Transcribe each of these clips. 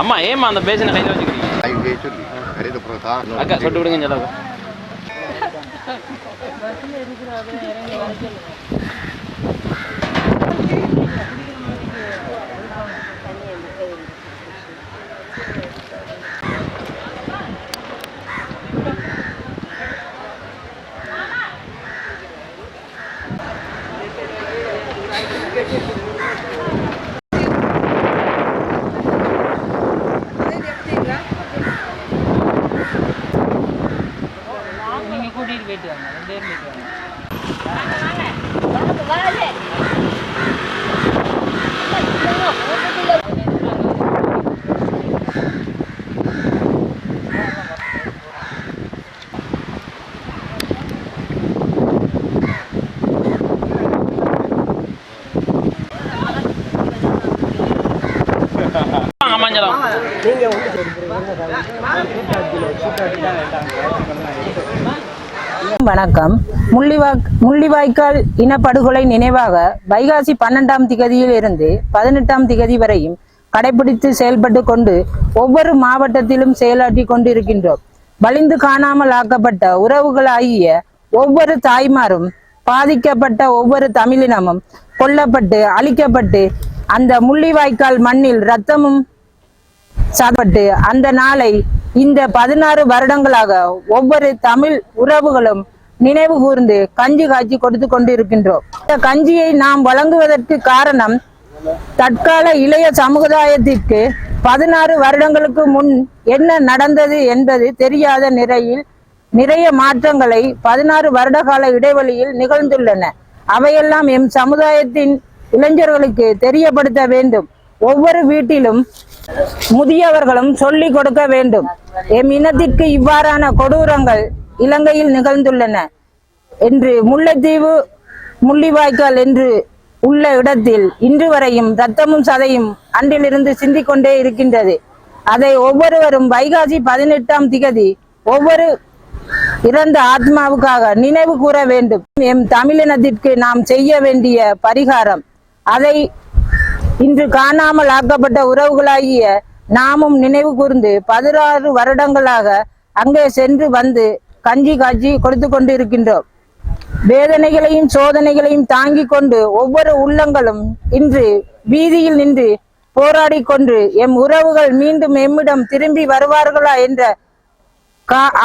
அம்மா ஏமா அந்த பேசின கையில் வச்சுக்கிறீங்க? அக்கா சொட்டு விடுங்க செலவு. கூட்டிட்டு போயிட்டு வாங்க, 2 பேரும் போயிட்டு வாங்க. வணக்கம். முள்ளிவாய்க்கால் இனப்படுகொலை நினைவாக வைகாசி 12ஆம் திகதியில் இருந்து 18ஆம் திகதி வரையும் கடைபிடித்து செயல்பட்டு கொண்டு ஒவ்வொரு மாவட்டத்திலும் செயலாற்றி கொண்டிருக்கின்றோம். வலிந்து காணாமல் ஆக்கப்பட்ட உறவுகளாகிய ஒவ்வொரு தாய்மாரும், பாதிக்கப்பட்ட ஒவ்வொரு தமிழினமும் கொல்லப்பட்டு அழிக்கப்பட்டு அந்த முள்ளிவாய்க்கால் மண்ணில் இரத்தமும் சாப்பிட்டு அந்த நாளை இந்த 16 வருடங்களாக ஒவ்வொரு தமிழ் உறவுகளும் நினைவு கூர்ந்து கஞ்சி காய்ச்சி கொடுத்து கொண்டிருக்கின்றோம். இந்த கஞ்சியை நாம் வழங்குவதற்கு காரணம், தற்கால இளைய சமுதாயத்திற்கு 16 வருடங்களுக்கு முன் என்ன நடந்தது என்பது தெரியாத நிலையில் நிறைய மாற்றங்களை 16 வருட கால இடைவெளியில் நிகழ்ந்துள்ளன. அவையெல்லாம் எம் சமுதாயத்தின் இளைஞர்களுக்கு தெரியப்படுத்த வேண்டும். ஒவ்வொரு வீட்டிலும் முதியவர்களும் சொல்லிக் கொடுக்க வேண்டும். எம் இனத்திற்கு இவ்வாறான கொடூரங்கள் இலங்கையில் நிகழ்ந்துள்ளன என்று முல்லைத்தீவு முள்ளிவாய்க்கால் என்று உள்ள இடத்தில் இன்று வரையும் இரத்தமும் சதையும் அன்றிலிருந்து சிந்திக்கொண்டே இருக்கின்றது. அதை ஒவ்வொருவரும் வைகாசி 18ஆம் திகதி ஒவ்வொரு இறந்த ஆத்மாவுக்காக நினைவு கூற வேண்டும். எம் தமிழினத்திற்கு நாம் செய்ய வேண்டிய பரிகாரம், அதை இன்று காணாமல் ஆக்கப்பட்ட உறவுகளாகிய நாமும் நினைவு கூர்ந்து 16 வருடங்களாக அங்கே சென்று வந்து கஞ்சி காய்ச்சி கொடுத்து கொண்டு இருக்கின்றோம். வேதனைகளையும் சோதனைகளையும் தாங்கிக் கொண்டு ஒவ்வொரு உள்ளங்களும் இன்று வீதியில் நின்று போராடி கொண்டு எம் உறவுகள் மீண்டும் எம்மிடம் திரும்பி வருவார்களா என்ற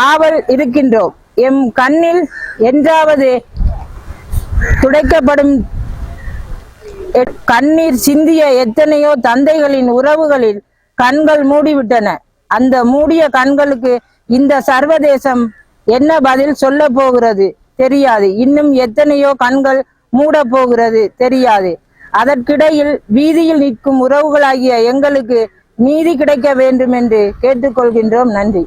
ஆவல் இருக்கின்றோம். எம் கண்ணில் என்றாவது துடைக்கப்படும் கண்ணீர் சிந்திய எத்தனையோ தந்தைகளின் உறவுகளில் கண்கள் மூடிவிட்டன. அந்த மூடிய கண்களுக்கு இந்த சர்வதேசம் என்ன பதில் சொல்ல போகிறது தெரியாது. இன்னும் எத்தனையோ கண்கள் மூட போகிறது தெரியாது. அதற்கிடையில் வீதியில் நிற்கும் உறவுகளாகிய எங்களுக்கு நீதி கிடைக்க வேண்டும் என்று கேட்டுக்கொள்கின்றோம். நன்றி.